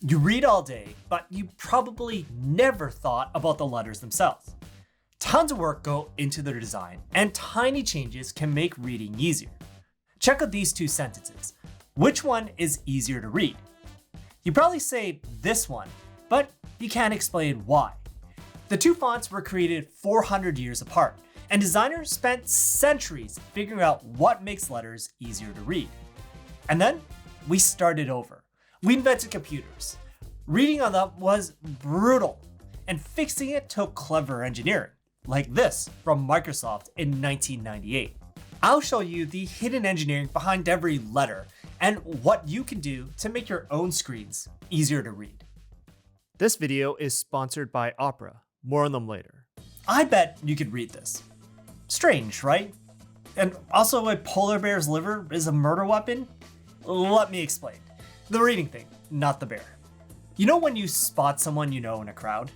You read all day, but you probably never thought about the letters themselves. Tons of work go into their design, and tiny changes can make reading easier. Check out these two sentences. Which one is easier to read? You probably say this one, but you can't explain why. The two fonts were created 400 years apart, and designers spent centuries figuring out what makes letters easier to read. And then we started over. We invented computers. Reading on them was brutal, and fixing it took clever engineering, like this from Microsoft in 1998. I'll show you the hidden engineering behind every letter and what you can do to make your own screens easier to read. This video is sponsored by Opera. More on them later. I bet you could read this. Strange, right? And also a polar bear's liver is a murder weapon? Let me explain. The reading thing, not the bear. You know when you spot someone you know in a crowd?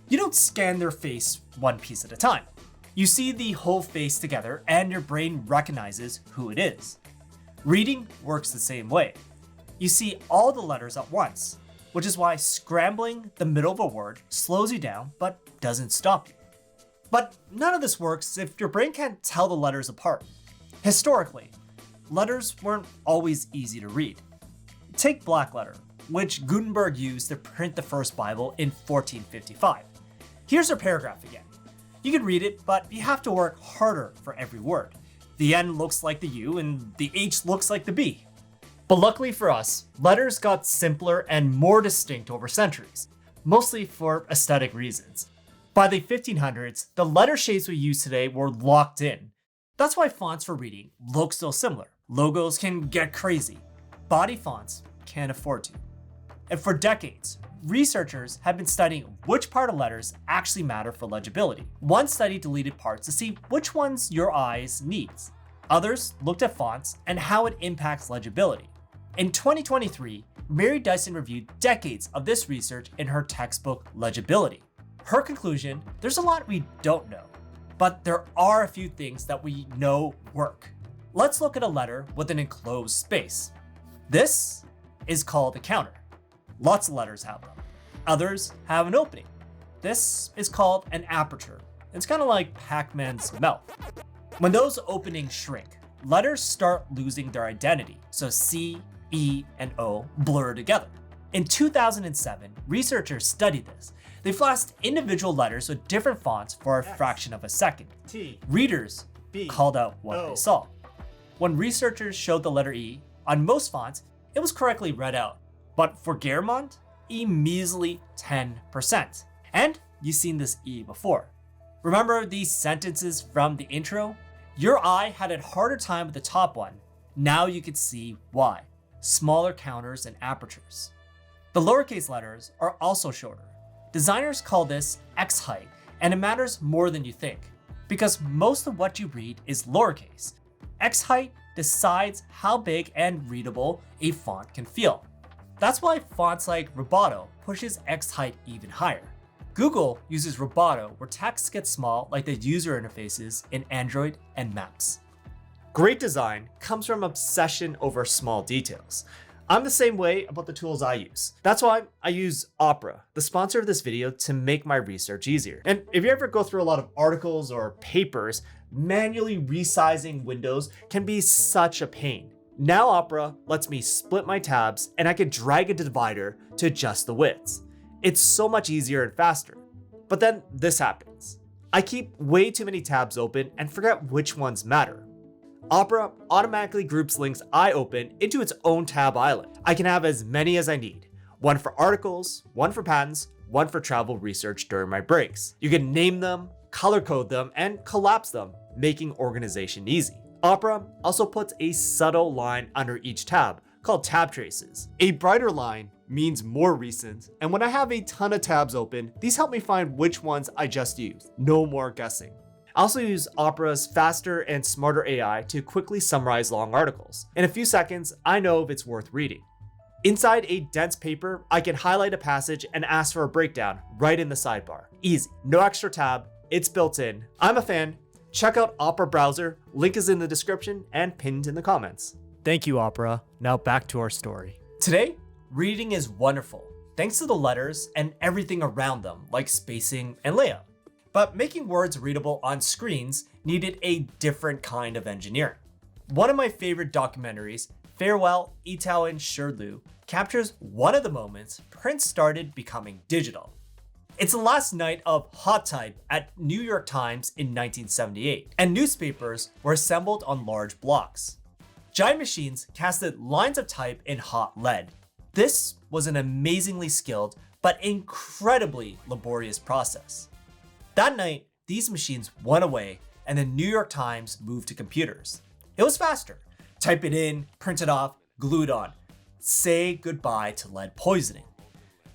You don't scan their face one piece at a time. You see the whole face together and your brain recognizes who it is. Reading works the same way. You see all the letters at once, which is why scrambling the middle of a word slows you down but doesn't stop you. But none of this works if your brain can't tell the letters apart. Historically, letters weren't always easy to read. Take blackletter, which Gutenberg used to print the first Bible in 1455. Here's a paragraph again. You can read it, but you have to work harder for every word. The N looks like the U and the H looks like the B. But luckily for us, letters got simpler and more distinct over centuries, mostly for aesthetic reasons. By the 1500s, the letter shapes we use today were locked in. That's why fonts for reading look so similar. Logos can get crazy. Body fonts can't afford to. And for decades, researchers have been studying which part of letters actually matter for legibility. One study deleted parts to see which ones your eyes needs. Others looked at fonts and how it impacts legibility. In 2023, Mary Dyson reviewed decades of this research in her textbook Legibility. Her conclusion, there's a lot we don't know, but there are a few things that we know work. Let's look at a letter with an enclosed space. This is called a counter. Lots of letters have them. Others have an opening. This is called an aperture. It's kind of like Pac-Man's mouth. When those openings shrink, letters start losing their identity, so C, E, and O blur together. In 2007, researchers studied this. They flashed individual letters with different fonts for a fraction of a second. Readers called out what they saw. When researchers showed the letter E on most fonts, it was correctly read out. But for Garamond, E measly 10%. And you've seen this E before. Remember these sentences from the intro? Your eye had a harder time with the top one. Now you can see why. Smaller counters and apertures. The lowercase letters are also shorter. Designers call this X height, and it matters more than you think, because most of what you read is lowercase. X height decides how big and readable a font can feel. That's why fonts like Roboto pushes X height even higher. Google uses Roboto where text gets small like the user interfaces in Android and Maps. Great design comes from obsession over small details. I'm the same way about the tools I use. That's why I use Opera, the sponsor of this video, to make my research easier. And if you ever go through a lot of articles or papers, manually resizing windows can be such a pain. Now Opera lets me split my tabs and I can drag a divider to adjust the widths. It's so much easier and faster. But then this happens. I keep way too many tabs open and forget which ones matter. Opera automatically groups links I open into its own tab island. I can have as many as I need. One for articles, one for patents, one for travel research during my breaks. You can name them, color code them, and collapse them, making organization easy. Opera also puts a subtle line under each tab called tab traces. A brighter line means more recent, and when I have a ton of tabs open, these help me find which ones I just used. No more guessing. I also use Opera's faster and smarter AI to quickly summarize long articles. In a few seconds, I know if it's worth reading. Inside a dense paper, I can highlight a passage and ask for a breakdown right in the sidebar. Easy, no extra tab, it's built in. I'm a fan. Check out Opera Browser, link is in the description and pinned in the comments. Thank you, Opera. Now back to our story. Today, reading is wonderful, thanks to the letters and everything around them, like spacing and layout. But making words readable on screens needed a different kind of engineering. One of my favorite documentaries, Farewell, Itaewon Shirlu, captures one of the moments print started becoming digital. It's the last night of hot type at New York Times in 1978, and newspapers were assembled on large blocks. Giant machines casted lines of type in hot lead. This was an amazingly skilled but incredibly laborious process. That night, these machines went away and the New York Times moved to computers. It was faster. Type it in, print it off, glue it on. Say goodbye to lead poisoning.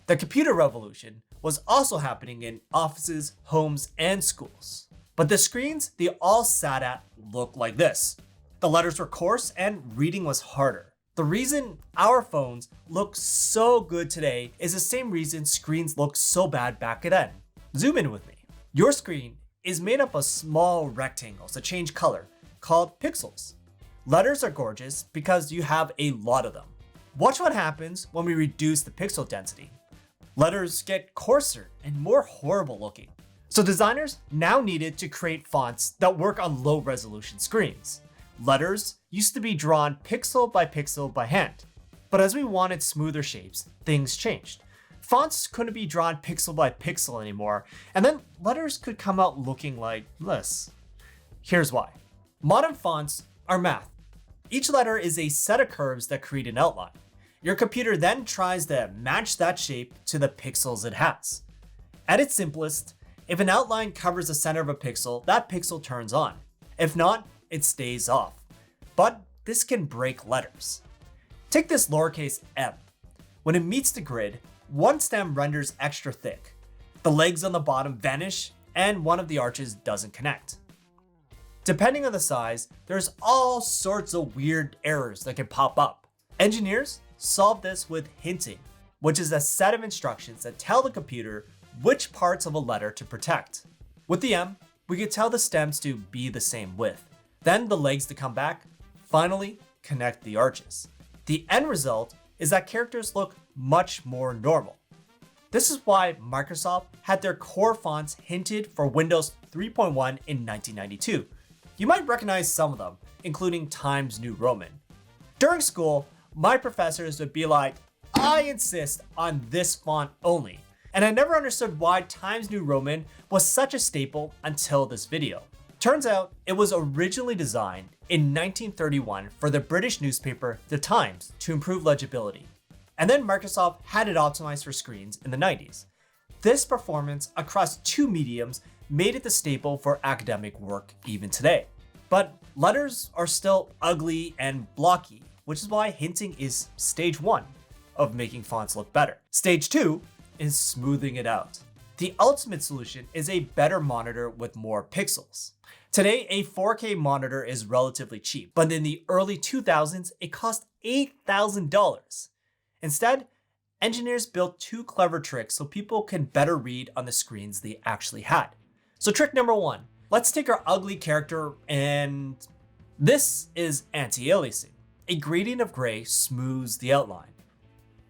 The computer revolution was also happening in offices, homes, and schools. But the screens they all sat at looked like this. The letters were coarse and reading was harder. The reason our phones look so good today is the same reason screens looked so bad back then. Zoom in with me. Your screen is made up of small rectangles that change color, called pixels. Letters are gorgeous because you have a lot of them. Watch what happens when we reduce the pixel density. Letters get coarser and more horrible looking. So designers now needed to create fonts that work on low resolution screens. Letters used to be drawn pixel by hand. But as we wanted smoother shapes, things changed. Fonts couldn't be drawn pixel by pixel anymore, and then letters could come out looking like this. Here's why. Modern fonts are math. Each letter is a set of curves that create an outline. Your computer then tries to match that shape to the pixels it has. At its simplest, if an outline covers the center of a pixel, that pixel turns on. If not, it stays off. But this can break letters. Take this lowercase m. When it meets the grid, one stem renders extra thick. The legs on the bottom vanish, and one of the arches doesn't connect. Depending on the size, there's all sorts of weird errors that can pop up. Engineers solve this with hinting, which is a set of instructions that tell the computer which parts of a letter to protect. With the M, we can tell the stems to be the same width, then the legs to come back, finally connect the arches. The end result is that characters look much more normal. This is why Microsoft had their core fonts hinted for Windows 3.1 in 1992. You might recognize some of them, including Times New Roman. During school, my professors would be like, I insist on this font only. And I never understood why Times New Roman was such a staple until this video. Turns out it was originally designed in 1931 for the British newspaper The Times to improve legibility. And then Microsoft had it optimized for screens in the 90s. This performance across two mediums made it the staple for academic work even today. But letters are still ugly and blocky, which is why hinting is stage 1 of making fonts look better. Stage 2 is smoothing it out. The ultimate solution is a better monitor with more pixels. Today, a 4K monitor is relatively cheap, but in the early 2000s, it cost $8,000. Instead, engineers built two clever tricks so people can better read on the screens they actually had. So trick number 1, let's take our ugly character and this is anti-aliasing. A gradient of gray smooths the outline.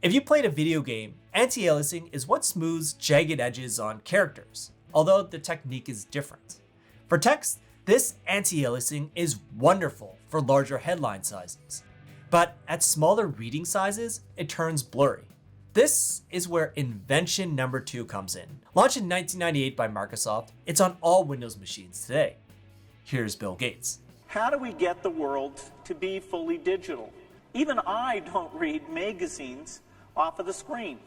If you played a video game, anti-aliasing is what smooths jagged edges on characters, although the technique is different. For text, this anti-aliasing is wonderful for larger headline sizes. But at smaller reading sizes, it turns blurry. This is where invention number 2 comes in. Launched in 1998 by Microsoft, it's on all Windows machines today. Here's Bill Gates. How do we get the world to be fully digital? Even I don't read magazines off of the screen.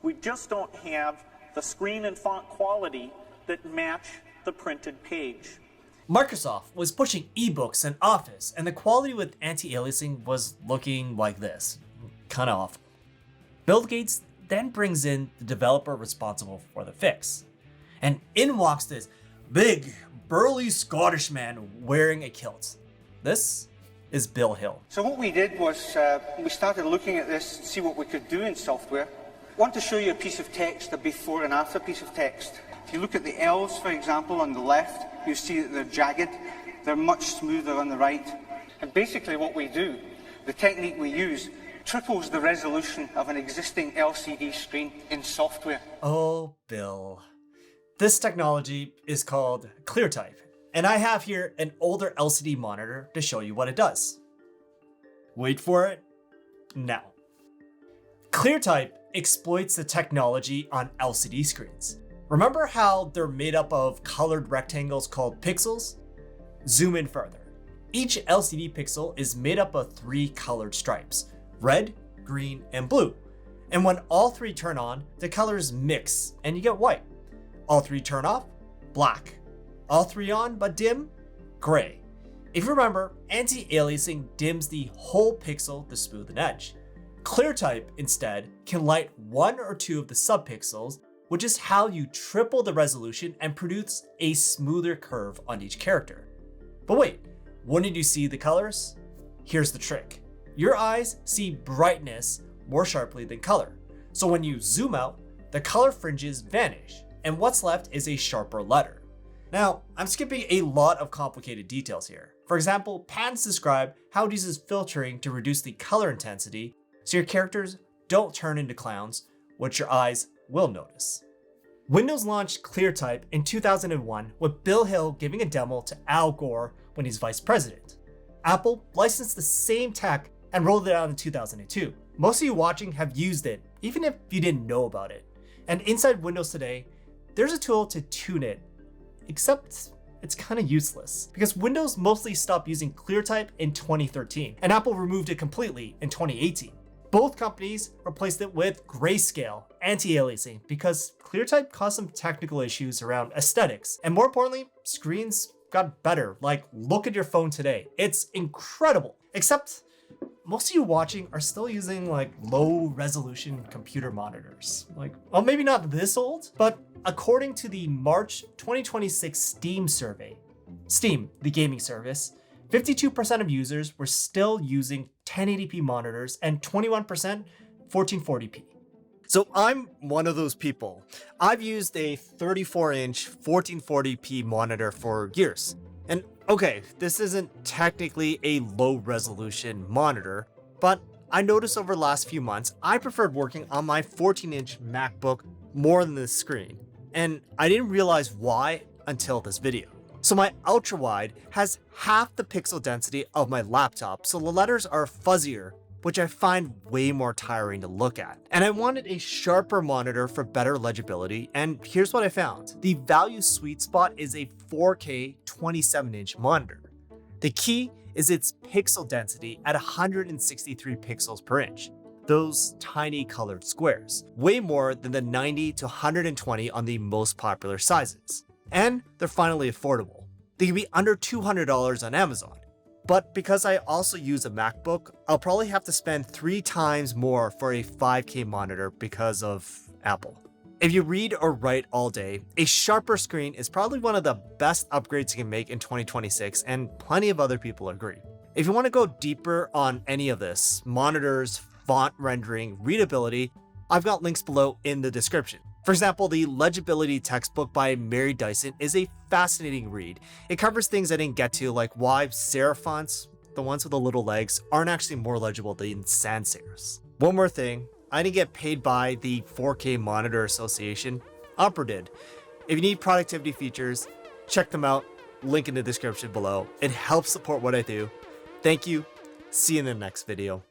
We just don't have the screen and font quality that match the printed page. Microsoft was pushing ebooks and Office, and the quality with anti-aliasing was looking like this. Kinda awful. Bill Gates then brings in the developer responsible for the fix. And in walks this big, burly Scottish man wearing a kilt. This is Bill Hill. So what we did was we started looking at this to see what we could do in software. I want to show you a piece of text, a before and after piece of text. If you look at the L's, for example, on the left, you see that they're jagged. They're much smoother on the right. And basically what we do, the technique we use, triples the resolution of an existing LCD screen in software. Oh, Bill. This technology is called Cleartype, and I have here an older LCD monitor to show you what it does. Wait for it. Now. Cleartype exploits the technology on LCD screens. Remember how they're made up of colored rectangles called pixels? Zoom in further. Each LCD pixel is made up of 3 colored stripes: red, green, and blue. And when all 3 turn on, the colors mix and you get white. All 3 turn off, black. All 3 on but dim, gray. If you remember, anti-aliasing dims the whole pixel to smooth an edge. Cleartype, instead, can light 1 or 2 of the subpixels, which is how you triple the resolution and produce a smoother curve on each character. But wait, wouldn't you see the colors? Here's the trick. Your eyes see brightness more sharply than color. So when you zoom out, the color fringes vanish, and what's left is a sharper letter. Now, I'm skipping a lot of complicated details here. For example, patents describe how it uses filtering to reduce the color intensity so your characters don't turn into clowns, which your eyes will notice. Windows launched Cleartype in 2001 with Bill Hill giving a demo to Al Gore when he's vice president. Apple licensed the same tech and rolled it out in 2002. Most of you watching have used it, even if you didn't know about it. And inside Windows today, there's a tool to tune it, except it's kind of useless because Windows mostly stopped using Cleartype in 2013 and Apple removed it completely in 2018. Both companies replaced it with grayscale anti-aliasing because Cleartype caused some technical issues around aesthetics, and more importantly, screens got better. Like, look at your phone today. It's incredible. Except most of you watching are still using like low resolution computer monitors. Like, well, maybe not this old, but according to the March 2026 Steam survey, Steam, the gaming service, 52% of users were still using 1080p monitors and 21% 1440p. So I'm one of those people. I've used a 34-inch 1440p monitor for years. And okay, this isn't technically a low resolution monitor, but I noticed over the last few months, I preferred working on my 14-inch MacBook more than the screen. And I didn't realize why until this video. So my ultra wide has half the pixel density of my laptop, so the letters are fuzzier, which I find way more tiring to look at. And I wanted a sharper monitor for better legibility, and here's what I found. The value sweet spot is a 4K 27-inch monitor. The key is its pixel density at 163 pixels per inch. Those tiny colored squares, way more than the 90 to 120 on the most popular sizes. And they're finally affordable. They can be under $200 on Amazon. But because I also use a MacBook, I'll probably have to spend 3 times more for a 5K monitor because of Apple. If you read or write all day, a sharper screen is probably one of the best upgrades you can make in 2026, and plenty of other people agree. If you want to go deeper on any of this, monitors, font rendering, readability, I've got links below in the description. For example, the Legibility textbook by Mary Dyson is a fascinating read. It covers things I didn't get to, like why serif fonts, the ones with the little legs, aren't actually more legible than sans serifs. One more thing, I didn't get paid by the 4K Monitor Association. Opera did. If you need productivity features, check them out. Link in the description below. It helps support what I do. Thank you. See you in the next video.